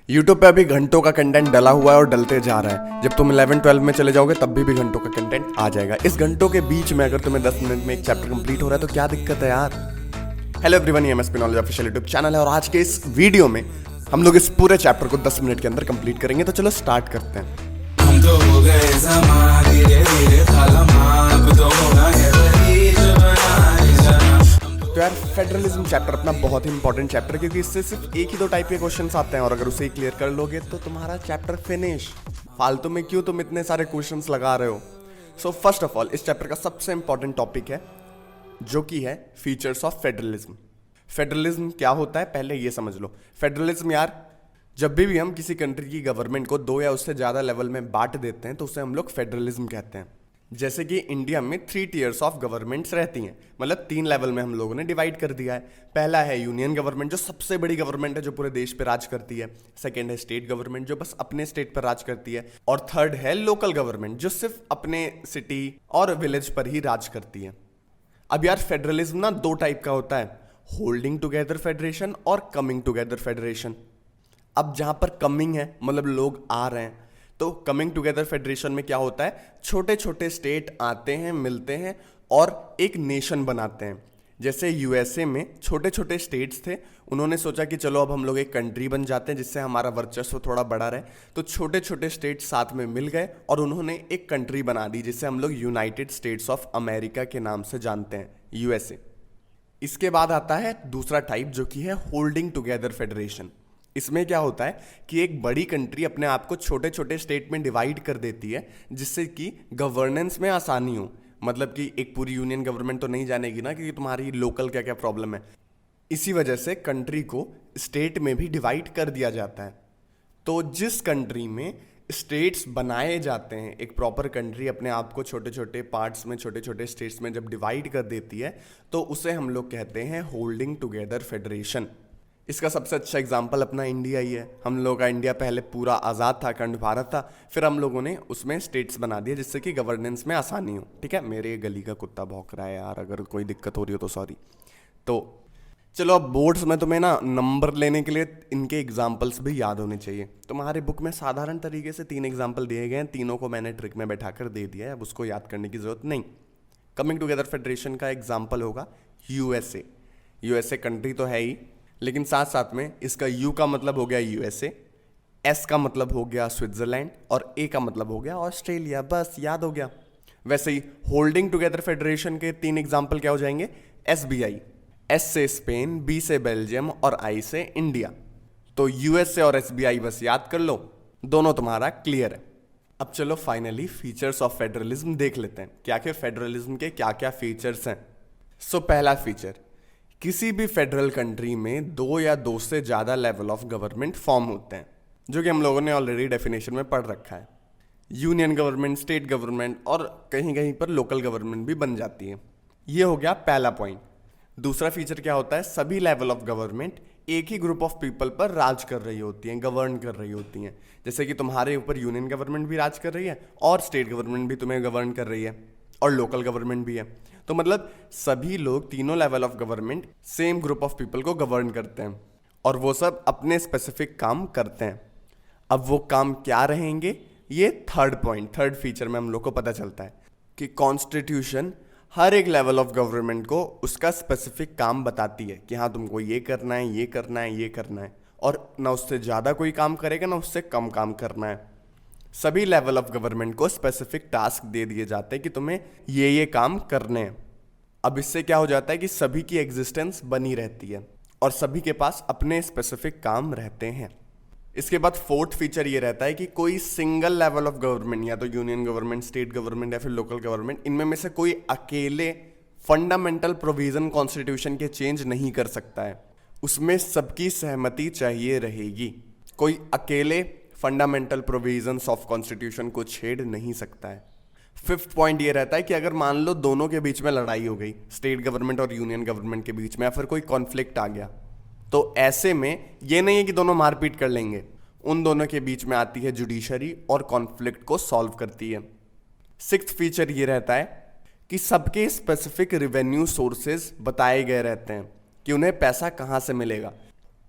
YouTube पे अभी घंटों का कंटेंट डला हुआ है और डलते जा रहा है। जब तुम 11-12 में चले जाओगे तब भी घंटों का कंटेंट आ जाएगा। इस घंटों के बीच में अगर तुम्हें 10 मिनट में एक चैप्टर कंप्लीट हो रहा है तो क्या दिक्कत है यार। हेलो एवरीवन, ये MSP knowledge official YouTube channel है और आज के इस वीडियो में हम लोग इस पूरे चैप्टर को 10 मिनट के अंदर कंप्लीट करेंगे। तो चलो स्टार्ट करते हैं। हम तो हो गए ज़मा धीरे धीरे थालमा, अब तो होना है वही जो बनाए जाना। तो यार फेडरलिज्म चैप्टर अपना बहुत ही इंपॉर्टेंट चैप्टर है क्योंकि इससे सिर्फ एक ही दो टाइप के क्वेश्चंस आते हैं और अगर उसे क्लियर कर लोगे तो तुम्हारा चैप्टर फिनिश। फालतू में क्यों तुम इतने सारे क्वेश्चंस लगा रहे हो। सो फर्स्ट ऑफ ऑल इस चैप्टर का सबसे इंपॉर्टेंट टॉपिक है जो कि है फीचर्स ऑफ फेडरलिज्म। फेडरलिज्म क्या होता है पहले ये समझ लो। फेडरलिज्म यार, जब भी हम किसी कंट्री की गवर्नमेंट को 2 या उससे ज़्यादा लेवल में बांट देते हैं तो उसे हम लोग फेडरलिज्म कहते हैं। जैसे कि इंडिया में 3 टियर्स ऑफ गवर्नमेंट्स रहती हैं, मतलब 3 लेवल में हम लोगों ने डिवाइड कर दिया है। पहला है यूनियन गवर्नमेंट जो सबसे बड़ी गवर्नमेंट है जो पूरे देश पे राज करती है। सेकंड है स्टेट गवर्नमेंट जो बस अपने स्टेट पर राज करती है। और थर्ड है लोकल गवर्नमेंट जो सिर्फ अपने सिटी और विलेज पर ही राज करती है। अब यार फेडरलिज्म ना 2 टाइप का होता है, होल्डिंग टुगेदर फेडरेशन और कमिंग टुगेदर फेडरेशन। अब जहां पर कमिंग है मतलब लोग आ रहे हैं, तो कमिंग टुगेदर फेडरेशन में क्या होता है, छोटे छोटे स्टेट आते हैं, मिलते हैं और एक नेशन बनाते हैं। जैसे यूएसए में छोटे छोटे स्टेट्स थे, उन्होंने सोचा कि चलो अब हम लोग एक कंट्री बन जाते हैं जिससे हमारा वर्चस्व थोड़ा बड़ा रहे। तो छोटे छोटे स्टेट साथ में मिल गए और उन्होंने एक कंट्री बना दी जिसे हम लोग यूनाइटेड स्टेट्स ऑफ अमेरिका के नाम से जानते हैं, यूएसए। इसके बाद आता है दूसरा टाइप जो कि है होल्डिंग टुगेदर फेडरेशन। इसमें क्या होता है कि एक बड़ी कंट्री अपने आप को छोटे छोटे स्टेट में डिवाइड कर देती है जिससे कि गवर्नेंस में आसानी हो। मतलब कि एक पूरी यूनियन गवर्नमेंट तो नहीं जानेगी ना कि तुम्हारी लोकल क्या क्या प्रॉब्लम है। इसी वजह से कंट्री को स्टेट में भी डिवाइड कर दिया जाता है। तो जिस कंट्री में स्टेट्स बनाए जाते हैं, एक प्रॉपर कंट्री अपने आप को छोटे छोटे पार्ट्स में, छोटे छोटे स्टेट्स में जब डिवाइड कर देती है तो उसे हम लोग कहते हैं होल्डिंग टुगेदर फेडरेशन। इसका सबसे अच्छा एग्जाम्पल अपना इंडिया ही है। हम लोगों का इंडिया पहले पूरा आज़ाद था, अखंड भारत था, फिर हम लोगों ने उसमें स्टेट्स बना दिए जिससे कि गवर्नेंस में आसानी हो। ठीक है, मेरे गली का कुत्ता भौंक रहा है यार, अगर कोई दिक्कत हो रही हो तो सॉरी। तो चलो अब बोर्ड्स में तुम्हें ना नंबर लेने के लिए इनके एग्जाम्पल्स भी याद होने चाहिए। तुम्हारे बुक में साधारण तरीके से 3 एग्जाम्पल दिए गए हैं, तीनों को मैंने ट्रिक में बैठा कर दे दिया है, अब उसको याद करने की जरूरत नहीं। कमिंग टुगेदर फेडरेशन का एग्जाम्पल होगा यूएसए। यूएसए कंट्री तो है ही, लेकिन साथ साथ में इसका यू का मतलब हो गया यूएसए, एस का मतलब हो गया स्विट्जरलैंड और ए का मतलब हो गया ऑस्ट्रेलिया। बस याद हो गया। वैसे ही होल्डिंग टुगेदर फेडरेशन के 3 एग्जाम्पल क्या हो जाएंगे, एसबीआई, एस से स्पेन, बी से बेल्जियम और आई से इंडिया। तो यूएसए और एसबीआई बस याद कर लो, दोनों तुम्हारा क्लियर है। अब चलो फाइनली फीचर्स ऑफ फेडरलिज्म देख लेते हैं, क्या क्या फेडरलिज्म के क्या क्या फीचर्स हैं। सो पहला फीचर, किसी भी फेडरल कंट्री में 2 या 2 से ज़्यादा लेवल ऑफ गवर्नमेंट फॉर्म होते हैं, जो कि हम लोगों ने ऑलरेडी डेफिनेशन में पढ़ रखा है। यूनियन गवर्नमेंट, स्टेट गवर्नमेंट और कहीं कहीं पर लोकल गवर्नमेंट भी बन जाती है। ये हो गया पहला पॉइंट। दूसरा फीचर क्या होता है, सभी लेवल ऑफ गवर्नमेंट एक ही ग्रुप ऑफ पीपल पर राज कर रही होती हैं, गवर्न कर रही होती हैं। जैसे कि तुम्हारे ऊपर यूनियन गवर्नमेंट भी राज कर रही है और स्टेट गवर्नमेंट भी तुम्हें गवर्न कर रही है और लोकल गवर्नमेंट भी है। तो मतलब सभी लोग, तीनों level of government same group of people को गवर्न करते हैं और वो सब अपने स्पेसिफिक काम करते हैं। अब वो काम क्या रहेंगे, ये थर्ड पॉइंट, थर्ड फीचर में हम लोग को पता चलता है कि कॉन्स्टिट्यूशन हर एक लेवल ऑफ गवर्नमेंट को उसका स्पेसिफिक काम बताती है कि हाँ तुमको ये करना है, ये करना है, ये करना है, और ना उससे ज़्यादा कोई काम करेगा ना उससे कम काम करना है। सभी लेवल ऑफ गवर्नमेंट को स्पेसिफिक टास्क दे दिए जाते हैं कि तुम्हें ये काम करने हैं। अब इससे क्या हो जाता है कि सभी की एग्जिस्टेंस बनी रहती है और सभी के पास अपने स्पेसिफिक काम रहते हैं। इसके बाद फोर्थ फीचर ये रहता है कि कोई सिंगल लेवल ऑफ गवर्नमेंट, या तो यूनियन गवर्नमेंट, स्टेट गवर्नमेंट या फिर लोकल गवर्नमेंट, इनमें में से कोई अकेले फंडामेंटल प्रोविजन कॉन्स्टिट्यूशन के चेंज नहीं कर सकता है। उसमें सबकी सहमति चाहिए रहेगी। कोई अकेले फंडामेंटल प्रोविजंस ऑफ कॉन्स्टिट्यूशन को छेड़ नहीं सकता है। फिफ्थ पॉइंट ये रहता है कि अगर मान लो दोनों के बीच में लड़ाई हो गई, स्टेट गवर्नमेंट और यूनियन गवर्नमेंट के बीच में, या फिर कोई कॉन्फ्लिक्ट आ गया, तो ऐसे में ये नहीं है कि दोनों मारपीट कर लेंगे, उन दोनों के बीच में आती है जुडिशरी और कॉन्फ्लिक्ट को सॉल्व करती है। सिक्स्थ फीचर ये रहता है कि सबके स्पेसिफिक रेवेन्यू सोर्सेज बताए गए रहते हैं कि उन्हें पैसा कहाँ से मिलेगा,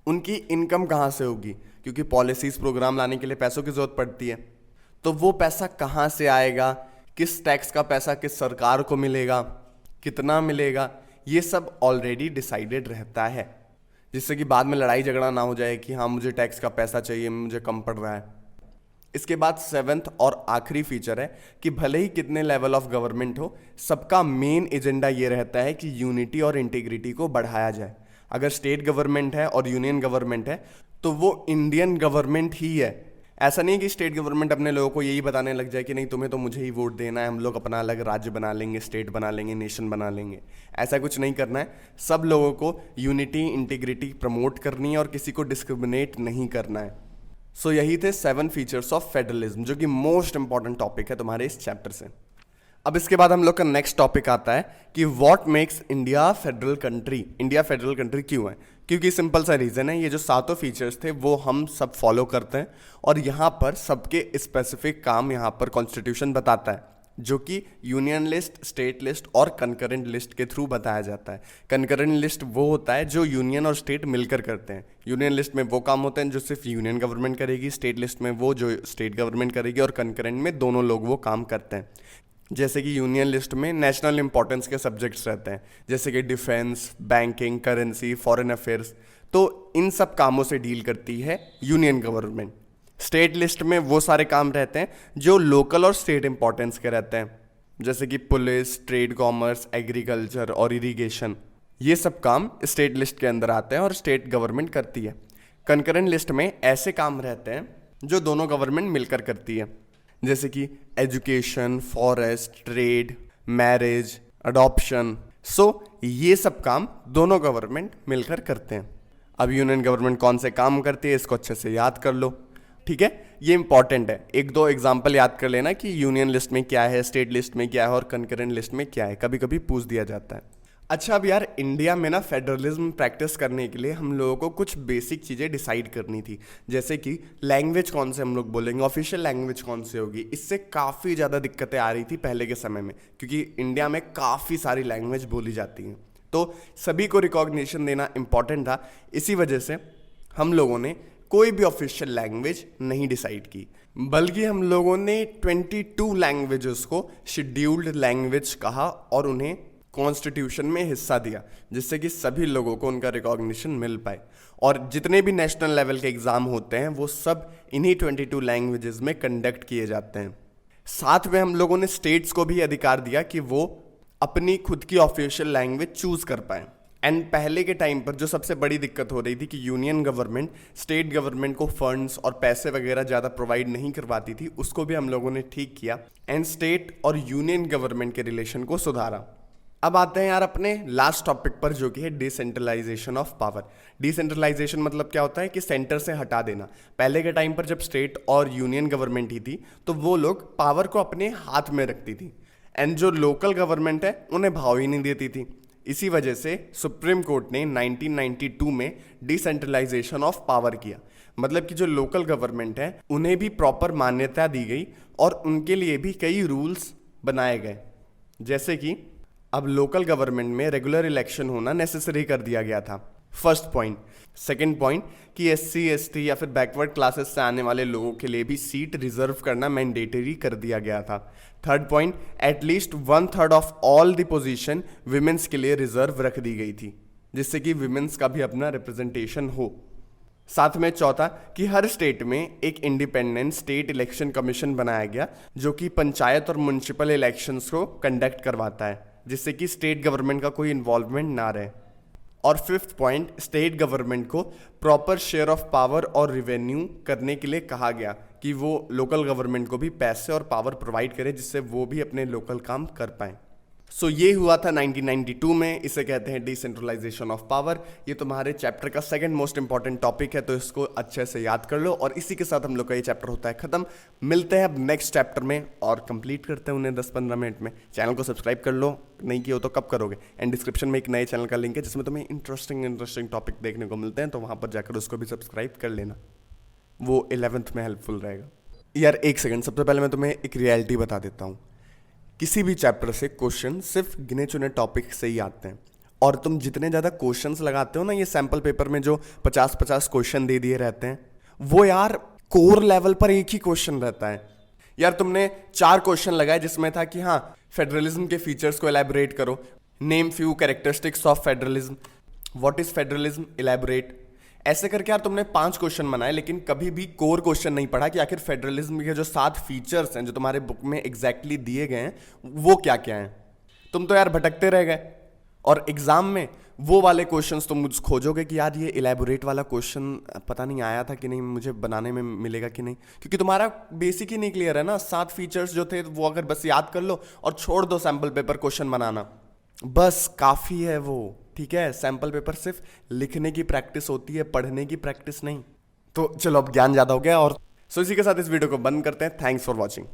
उनकी इनकम कहाँ से होगी, क्योंकि पॉलिसीज़ प्रोग्राम लाने के लिए पैसों की ज़रूरत पड़ती है। तो वो पैसा कहाँ से आएगा, किस टैक्स का पैसा किस सरकार को मिलेगा, कितना मिलेगा, ये सब ऑलरेडी डिसाइडेड रहता है, जिससे कि बाद में लड़ाई झगड़ा ना हो जाए कि हाँ मुझे टैक्स का पैसा चाहिए, मुझे कम पड़ रहा है। इसके बाद 7th और आखिरी फीचर है कि भले ही कितने लेवल ऑफ गवर्नमेंट हो, सबका मेन एजेंडा ये रहता है कि यूनिटी और इंटीग्रिटी को बढ़ाया जाए। अगर स्टेट गवर्नमेंट है और यूनियन गवर्नमेंट है तो वो इंडियन गवर्नमेंट ही है। ऐसा नहीं कि स्टेट गवर्नमेंट अपने लोगों को यही बताने लग जाए कि नहीं तुम्हें तो मुझे ही वोट देना है, हम लोग अपना अलग राज्य बना लेंगे, स्टेट बना लेंगे, नेशन बना लेंगे। ऐसा कुछ नहीं करना है। सब लोगों को यूनिटी इंटीग्रिटी प्रमोट करनी है और किसी को डिस्क्रिमिनेट नहीं करना है। सो यही थे 7 फीचर्स ऑफ फेडरलिज्म, जो कि मोस्ट इंपॉर्टेंट टॉपिक है तुम्हारे इस चैप्टर से। अब इसके बाद हम लोग का नेक्स्ट टॉपिक आता है कि what makes India federal country. India federal country क्यों है? क्योंकि सिंपल सा रीज़न है, ये जो 7 फीचर्स थे वो हम सब फॉलो करते हैं और यहाँ पर सबके स्पेसिफिक काम यहाँ पर कॉन्स्टिट्यूशन बताता है, जो कि यूनियन लिस्ट, स्टेट लिस्ट और कंकरेंट लिस्ट के थ्रू बताया जाता है। कंकरेंट लिस्ट वो होता है जो यूनियन और स्टेट मिलकर करते हैं। यूनियन लिस्ट में वो काम होते हैं जो सिर्फ यूनियन गवर्नमेंट करेगी, स्टेट लिस्ट में वो जो स्टेट गवर्नमेंट करेगी, और कंकरेंट में दोनों लोग वो काम करते हैं। जैसे कि यूनियन लिस्ट में नेशनल इंपॉर्टेंस के सब्जेक्ट्स रहते हैं, जैसे कि defence, banking, currency, foreign affairs, तो इन सब कामों से डील करती है यूनियन गवर्नमेंट। स्टेट लिस्ट में वो सारे काम रहते हैं जो लोकल और स्टेट इंपॉर्टेंस के रहते हैं, जैसे कि पुलिस, ट्रेड, कॉमर्स, एग्रीकल्चर और इरिगेशन। ये सब काम स्टेट लिस्ट के अंदर आते हैं और स्टेट गवर्नमेंट करती है। कंकरेंट लिस्ट में ऐसे काम रहते हैं जो दोनों गवर्नमेंट मिलकर करती है, जैसे कि education, forest, trade, marriage, adoption. So ये सब काम दोनों गवर्नमेंट मिलकर करते हैं। अब यूनियन गवर्नमेंट कौन से काम करती है इसको अच्छे से याद कर लो, ठीक है? ये इंपॉर्टेंट है। 1-2 एग्जाम्पल याद कर लेना कि यूनियन लिस्ट में क्या है, स्टेट लिस्ट में क्या है और कंकरेंट लिस्ट में क्या है, कभी कभी पूछ दिया जाता है। अच्छा, अब यार इंडिया में ना फेडरलिज्म प्रैक्टिस करने के लिए हम लोगों को कुछ बेसिक चीज़ें डिसाइड करनी थी, जैसे कि लैंग्वेज कौन से हम लोग बोलेंगे, ऑफिशियल लैंग्वेज कौन सी होगी। इससे काफ़ी ज़्यादा दिक्कतें आ रही थी पहले के समय में, क्योंकि इंडिया में काफ़ी सारी लैंग्वेज बोली जाती हैं, तो सभी को रिकॉग्निशन देना इम्पॉर्टेंट था। इसी वजह से हम लोगों ने कोई भी ऑफिशियल लैंग्वेज नहीं डिसाइड की, बल्कि हम लोगों ने 22 लैंग्वेजेस को शेड्यूल्ड लैंग्वेज कहा और उन्हें कॉन्स्टिट्यूशन में हिस्सा दिया, जिससे कि सभी लोगों को उनका रिकॉग्निशन मिल पाए। और जितने भी नेशनल लेवल के एग्ज़ाम होते हैं वो सब इन्हीं 22 लैंग्वेजेस में कंडक्ट किए जाते हैं। साथ में हम लोगों ने स्टेट्स को भी अधिकार दिया कि वो अपनी खुद की ऑफिशियल लैंग्वेज चूज़ कर पाएँ। एंड पहले के टाइम पर जो सबसे बड़ी दिक्कत हो रही थी कि यूनियन गवर्नमेंट स्टेट गवर्नमेंट को फंड्स और पैसे वगैरह ज़्यादा प्रोवाइड नहीं करवाती थी, उसको भी हम लोगों ने ठीक किया एंड स्टेट और यूनियन गवर्नमेंट के रिलेशन को सुधारा। अब आते हैं यार अपने लास्ट टॉपिक पर, जो कि है डिसेंट्रलाइजेशन ऑफ पावर। डिसेंट्रलाइजेशन मतलब क्या होता है कि सेंटर से हटा देना। पहले के टाइम पर जब स्टेट और यूनियन गवर्नमेंट ही थी तो वो लोग पावर को अपने हाथ में रखती थी एंड जो लोकल गवर्नमेंट है उन्हें भाव ही नहीं देती थी। इसी वजह से सुप्रीम कोर्ट ने 1992 में डिसेंट्रलाइजेशन ऑफ पावर किया, मतलब कि जो लोकल गवर्नमेंट है उन्हें भी प्रॉपर मान्यता दी गई और उनके लिए भी कई रूल्स बनाए गए, जैसे कि अब लोकल गवर्नमेंट में रेगुलर इलेक्शन होना नेसेसरी कर दिया गया था, फर्स्ट पॉइंट। सेकंड पॉइंट कि एससी, एसटी या फिर बैकवर्ड क्लासेस से आने वाले लोगों के लिए भी सीट रिजर्व करना मैंडेटरी कर दिया गया था। Third point, at least 1/3 of all the position women's के लिए रिजर्व रख दी गई थी, जिससे कि विमेंस का भी अपना रिप्रेजेंटेशन हो। साथ में चौथा कि हर स्टेट में एक इंडिपेंडेंट स्टेट इलेक्शन कमीशन बनाया गया, जो कि पंचायत और म्युनिसिपल इलेक्शंस को कंडक्ट करवाता है, जिससे कि स्टेट गवर्नमेंट का कोई इन्वॉल्वमेंट ना रहे। और फिफ्थ पॉइंट, स्टेट गवर्नमेंट को प्रॉपर शेयर ऑफ पावर और रिवेन्यू करने के लिए कहा गया कि वो लोकल गवर्नमेंट को भी पैसे और पावर प्रोवाइड करे, जिससे वो भी अपने लोकल काम कर पाएँ। सो ये हुआ था 1992 में, इसे कहते हैं डिसेंट्रलाइजेशन ऑफ पावर। ये तुम्हारे चैप्टर का सेकंड मोस्ट इंपॉर्टेंट टॉपिक है, तो इसको अच्छे से याद कर लो। और इसी के साथ हम लोग का ये चैप्टर होता है खत्म। मिलते हैं अब नेक्स्ट चैप्टर में और कंप्लीट करते हैं उन्हें 10-15 मिनट में। चैनल को सब्सक्राइब कर लो, नहीं किया हो तो कब करोगे। एंड डिस्क्रिप्शन में एक नए चैनल का लिंक है जिसमें तुम्हें इंटरेस्टिंग टॉपिक देखने को मिलते हैं, तो वहाँ पर जाकर उसको भी सब्सक्राइब कर लेना, वो 11th में हेल्पफुल रहेगा। यार एक सेकंड, सबसे पहले मैं तुम्हें एक रियलिटी बता देता हूँ। किसी भी चैप्टर से क्वेश्चन सिर्फ गिने चुने टॉपिक से ही आते हैं, और तुम जितने ज़्यादा क्वेश्चंस लगाते हो ना, ये सैम्पल पेपर में जो 50-50 क्वेश्चन दे दिए रहते हैं, वो यार कोर लेवल पर एक ही क्वेश्चन रहता है। यार तुमने 4 क्वेश्चन लगाए जिसमें था कि हाँ फेडरलिज्म के फीचर्स को एलैबोरेट करो, name few characteristics of federalism, what is federalism, elaborate. ऐसे करके यार तुमने 5 क्वेश्चन बनाए, लेकिन कभी भी कोर क्वेश्चन नहीं पढ़ा कि आखिर फेडरलिज्म के जो 7 फीचर्स हैं जो तुम्हारे बुक में एग्जैक्टली दिए गए हैं वो क्या क्या हैं। तुम तो यार भटकते रह गए, और एग्जाम में वो वाले क्वेश्चंस तुम मुझे खोजोगे कि यार ये इलैबोरेट वाला क्वेश्चन पता नहीं आया था कि नहीं, मुझे बनाने में मिलेगा कि नहीं, क्योंकि तुम्हारा बेसिक ही नहीं क्लियर है ना। 7 फीचर्स जो थे वो अगर बस याद कर लो और छोड़ दो सैम्पल पेपर क्वेश्चन बनाना, बस काफ़ी है वो। ठीक है, सैम्पल पेपर सिर्फ लिखने की प्रैक्टिस होती है, पढ़ने की प्रैक्टिस नहीं। तो चलो अब ज्ञान ज़्यादा हो गया, और इसी के साथ इस वीडियो को बंद करते हैं। Thanks for watching.